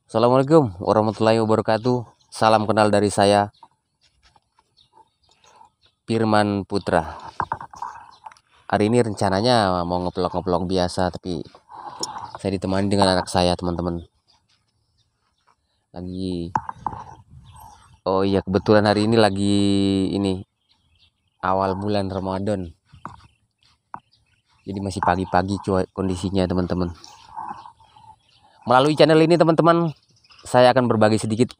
Assalamualaikum warahmatullahi wabarakatuh. Salam kenal dari saya, Firman Putra. Hari ini rencananya mau ngeplong biasa, tapi saya ditemani dengan anak saya, teman-teman. Kebetulan hari ini lagi awal bulan Ramadan. Jadi masih pagi-pagi kondisinya, teman-teman. Melalui channel ini, teman-teman, saya akan berbagi sedikit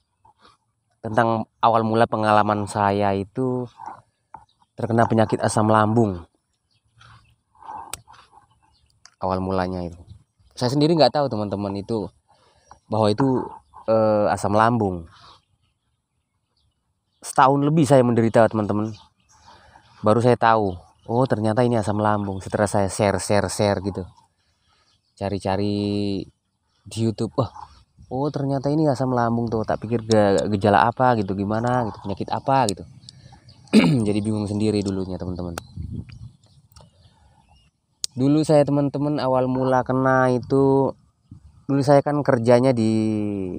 tentang awal mula pengalaman saya itu terkena penyakit asam lambung. Awal mulanya itu saya sendiri nggak tahu, teman-teman, itu bahwa itu asam lambung. Setahun lebih saya menderita, teman-teman. Baru saya tahu, oh ternyata ini asam lambung. Setelah saya share gitu, cari-cari di YouTube, oh ternyata ini asam lambung tuh. Tak pikir gejala apa gitu, gimana gitu, penyakit apa gitu. Jadi bingung sendiri dulunya, teman-teman. Dulu saya, teman-teman, awal mula kena itu, dulu saya kan kerjanya di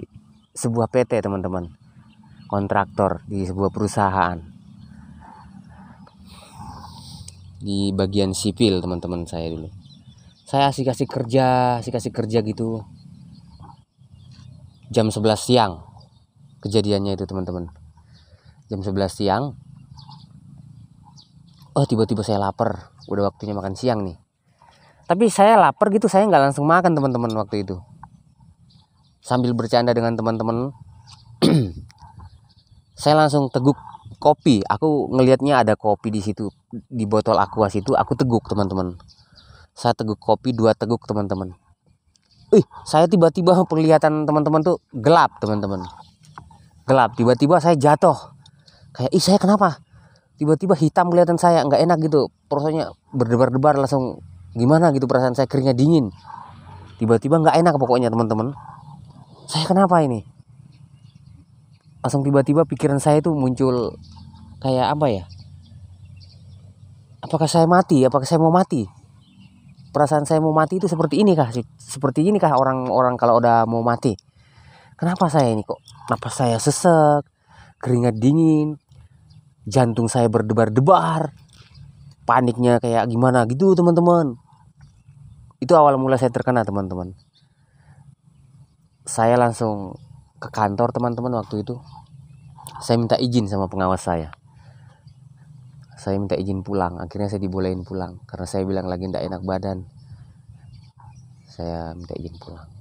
sebuah PT, teman-teman, kontraktor di sebuah perusahaan di bagian sipil, teman-teman. Saya dulu saya asik kerja gitu. Jam 11 siang kejadiannya itu, teman-teman. Jam 11 siang, tiba-tiba saya lapar. Udah waktunya makan siang nih. Tapi saya lapar gitu, saya nggak langsung makan, teman-teman. Waktu itu sambil bercanda dengan teman-teman, saya langsung teguk kopi. Aku ngelihatnya ada kopi di situ, di botol aqua situ. Aku teguk, teman-teman. Saya teguk kopi 2 teguk, teman-teman. Saya tiba-tiba penglihatan teman-teman tuh gelap, teman-teman. Gelap. Tiba-tiba saya jatuh. Kayak, saya kenapa? Tiba-tiba hitam kelihatan saya, nggak enak gitu. Rasanya berdebar-debar, langsung gimana gitu, perasaan saya, keringnya dingin. Tiba-tiba nggak enak pokoknya, teman-teman. Saya kenapa ini? Langsung tiba-tiba pikiran saya itu muncul kayak apa ya? Apakah saya mati? Apakah saya mau mati? Perasaan saya mau mati itu seperti ini kah? Seperti ini kah orang-orang kalau udah mau mati? Kenapa saya ini kok? Napas saya sesek, keringat dingin, jantung saya berdebar-debar, paniknya kayak gimana gitu, teman-teman. Itu awal mula saya terkena, teman-teman. Saya langsung ke kantor, teman-teman. Waktu itu saya minta izin sama pengawas saya. Saya minta izin pulang. Akhirnya saya dibolehin pulang karena saya bilang lagi tidak enak badan. Saya minta izin pulang.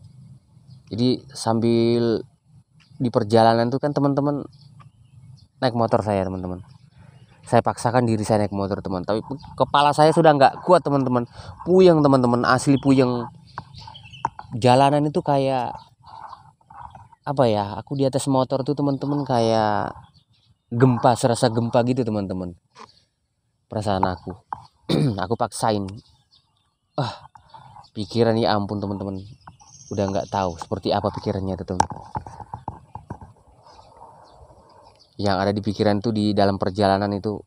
Jadi sambil di perjalanan tuh kan, teman-teman, naik motor saya, teman-teman. Saya paksakan diri saya naik motor, teman. Tapi kepala saya sudah nggak kuat, teman-teman. Puyeng, teman-teman. Asli puyeng. Jalanan itu kayak apa ya? Aku di atas motor tuh, teman-teman, kayak gempa, serasa gempa gitu, teman-teman. Perasaan aku. Aku paksain. Pikiran, ya ampun, teman-teman. Udah nggak tahu seperti apa pikirannya itu, teman. Yang ada di pikiran tuh di dalam perjalanan itu,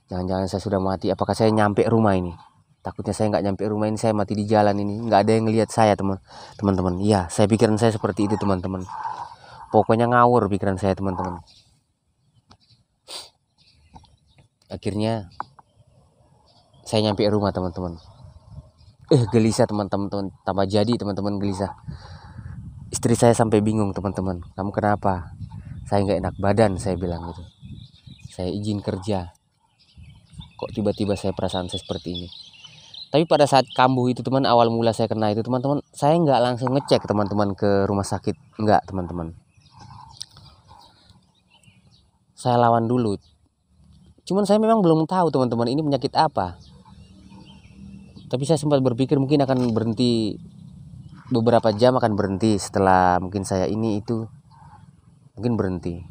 jangan-jangan saya sudah mati. Apakah saya nyampe rumah ini? Takutnya saya nggak nyampe rumah ini, saya mati di jalan ini. Nggak ada yang ngelihat saya, teman-teman. Iya, saya pikiran saya seperti itu, teman-teman. Pokoknya ngawur pikiran saya, teman-teman. Akhirnya saya nyampe rumah, teman-teman. Gelisah, teman-teman. Tambah jadi, teman-teman, gelisah. Istri saya sampai bingung, teman-teman. Kamu kenapa? Saya nggak enak badan, saya bilang gitu. Saya izin kerja. Kok tiba-tiba saya perasaan saya seperti ini? Tapi pada saat kambuh itu, teman, awal mula saya kena itu, teman-teman, saya nggak langsung ngecek, teman-teman, ke rumah sakit. Nggak, teman-teman. Saya lawan dulu. Cuman saya memang belum tahu, teman-teman, ini penyakit apa. Tapi saya sempat berpikir mungkin akan berhenti, beberapa jam akan berhenti setelah mungkin saya ini itu, mungkin berhenti.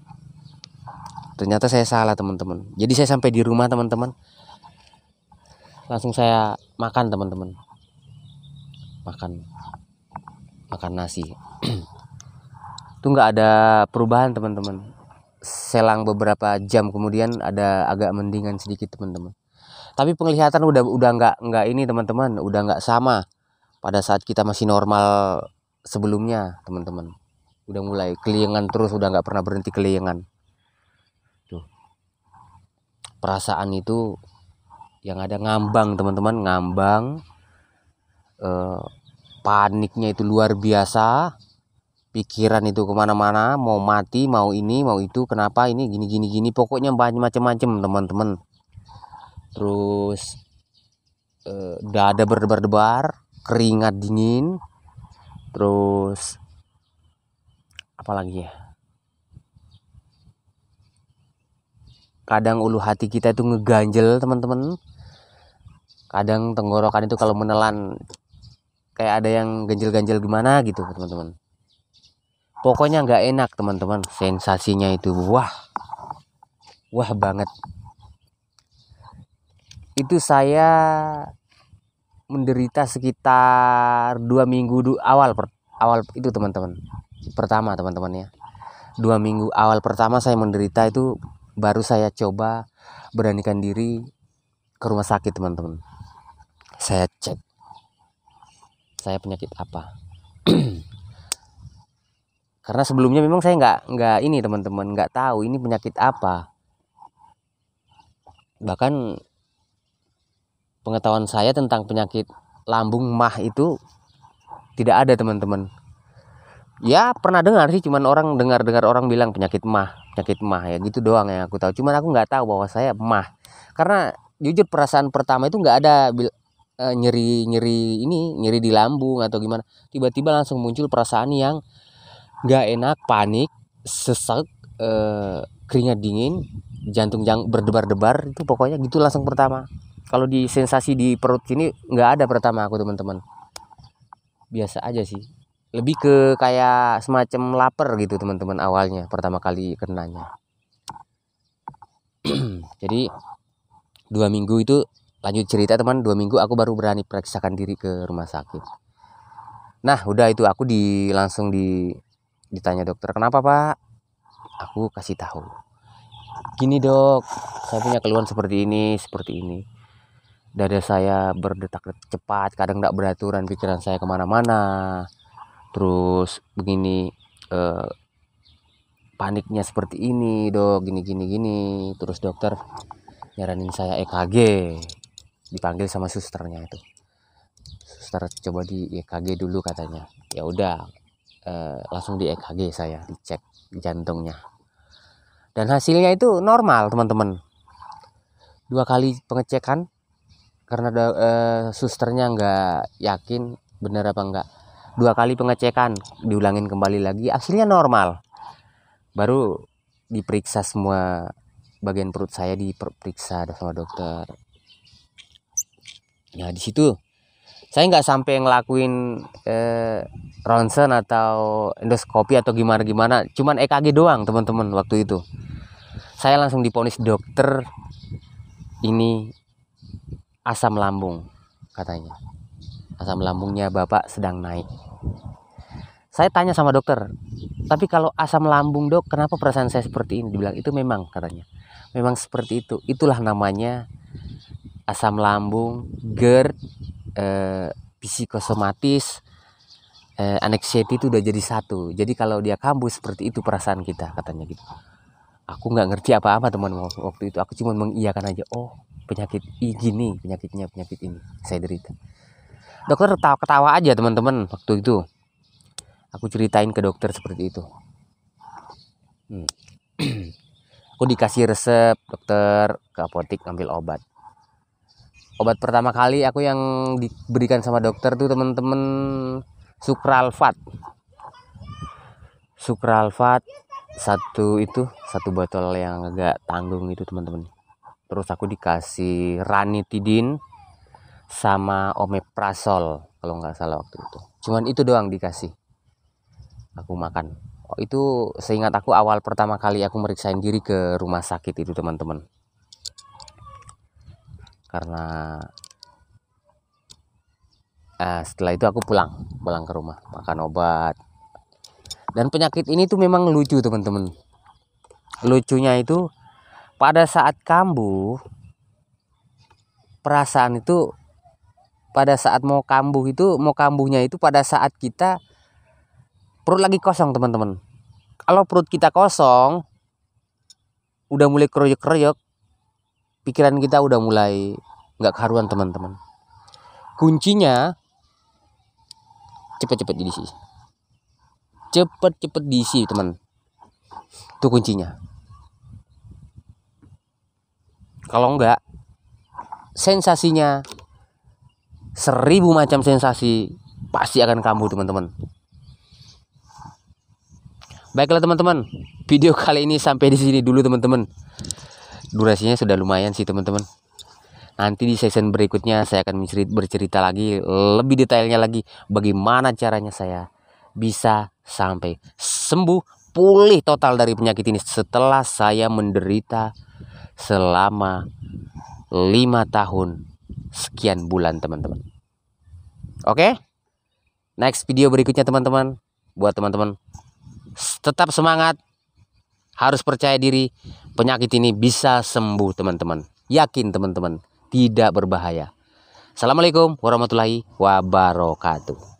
Ternyata saya salah, teman-teman. Jadi saya sampai di rumah, teman-teman, langsung saya makan, teman-teman. Makan nasi. Itu nggak ada perubahan, teman-teman. Selang beberapa jam kemudian ada agak mendingan sedikit, teman-teman. Tapi penglihatan udah nggak ini, teman-teman. Udah nggak sama pada saat kita masih normal sebelumnya teman-teman. Udah mulai keliengan terus, udah nggak pernah berhenti keliengan. Tuh, perasaan itu yang ada ngambang teman-teman, ngambang. Paniknya itu luar biasa. Pikiran itu kemana-mana, mau mati, mau ini, mau itu, kenapa ini, gini, pokoknya macam-macam teman-teman. Terus dada berdebar-debar, keringat dingin, terus apalagi ya, kadang ulu hati kita itu ngeganjel teman-teman. Kadang tenggorokan itu kalau menelan kayak ada yang ganjel-ganjel gimana gitu teman-teman. Pokoknya nggak enak teman-teman, sensasinya itu wah banget. Itu saya menderita sekitar 2 minggu awal itu teman-teman. Pertama teman-teman ya, 2 minggu awal pertama saya menderita itu baru saya coba beranikan diri ke rumah sakit teman-teman. Saya cek saya penyakit apa. Karena sebelumnya memang saya nggak ini teman-teman, nggak tahu ini penyakit apa. Bahkan pengetahuan saya tentang penyakit lambung mah itu tidak ada teman-teman. Ya pernah dengar sih, cuman dengar orang bilang penyakit mah ya gitu doang yang aku tahu. Cuman aku nggak tahu bahwa saya mah. Karena jujur perasaan pertama itu nggak ada nyeri di lambung atau gimana. Tiba-tiba langsung muncul perasaan yang nggak enak, panik, sesak, keringat dingin, jantung berdebar-debar, itu pokoknya gitu langsung pertama. Kalau di sensasi di perut sini nggak ada pertama aku teman-teman, biasa aja sih, lebih ke kayak semacam lapar gitu teman-teman awalnya pertama kali kenanya. Jadi 2 minggu itu lanjut cerita teman, 2 minggu aku baru berani periksakan diri ke rumah sakit. Nah udah itu aku langsung ditanya dokter, kenapa pak? Aku kasih tahu, gini dok, saya punya keluhan seperti ini. Dada saya berdetak cepat, kadang tidak beraturan, pikiran saya kemana-mana. Terus begini, paniknya seperti ini dok, gini. Terus dokter nyaranin saya EKG, dipanggil sama susternya itu. Suster coba di EKG dulu katanya. Ya udah, langsung di EKG saya, dicek jantungnya. Dan hasilnya itu normal teman-teman. 2 kali pengecekan karena susternya nggak yakin benar apa enggak. 2 kali pengecekan, diulangin kembali lagi, hasilnya normal. Baru diperiksa semua bagian perut saya, diperiksa sama dokter. Nah di situ saya nggak sampai ngelakuin ronsen atau endoskopi atau gimana, cuman EKG doang teman-teman. Waktu itu saya langsung diponis dokter, ini asam lambung katanya, asam lambungnya bapak sedang naik. Saya tanya sama dokter, tapi kalau asam lambung dok, kenapa perasaan saya seperti ini? Dibilang itu memang katanya, memang seperti itu, itulah namanya asam lambung, GERD, psikosomatis, anxiety itu udah jadi satu. Jadi kalau dia kambuh seperti itu perasaan kita katanya gitu. Aku nggak ngerti apa-apa teman waktu itu, aku cuma mengiyakan aja. Oh penyakit gini, penyakit ini saya derita. Dokter ketawa aja teman-teman. Waktu itu aku ceritain ke dokter seperti itu. Aku dikasih resep dokter, ke apotek ambil obat. Obat pertama kali aku yang diberikan sama dokter tuh teman-teman Sukralfat satu botol yang agak tanggung itu teman-teman. Terus aku dikasih ranitidin sama omeprazol kalau nggak salah waktu itu. Cuman itu doang dikasih, aku makan. Itu seingat aku awal pertama kali aku meriksain diri ke rumah sakit itu teman-teman. Karena setelah itu aku pulang ke rumah, makan obat. Dan penyakit ini tuh memang lucu teman-teman. Lucunya itu pada saat kambuh, perasaan itu pada saat mau kambuhnya itu pada saat kita perut lagi kosong teman-teman. Kalau perut kita kosong, udah mulai keroyok-keroyok, pikiran kita udah mulai nggak karuan teman-teman. Kuncinya cepet-cepet diisi. Cepet-cepet diisi teman. Itu kuncinya. Kalau enggak, sensasinya 1000 macam sensasi pasti akan kambuh teman-teman. Baiklah teman-teman, video kali ini sampai di sini dulu teman-teman. Durasinya sudah lumayan sih teman-teman. Nanti di season berikutnya saya akan bercerita lagi lebih detailnya lagi bagaimana caranya saya bisa sampai sembuh, pulih total dari penyakit ini setelah saya menderita selama 5 tahun sekian bulan teman-teman. Oke? Next video berikutnya teman-teman. Buat teman-teman tetap semangat, harus percaya diri, penyakit ini bisa sembuh teman-teman. Yakin teman-teman, tidak berbahaya. Assalamualaikum warahmatullahi wabarakatuh.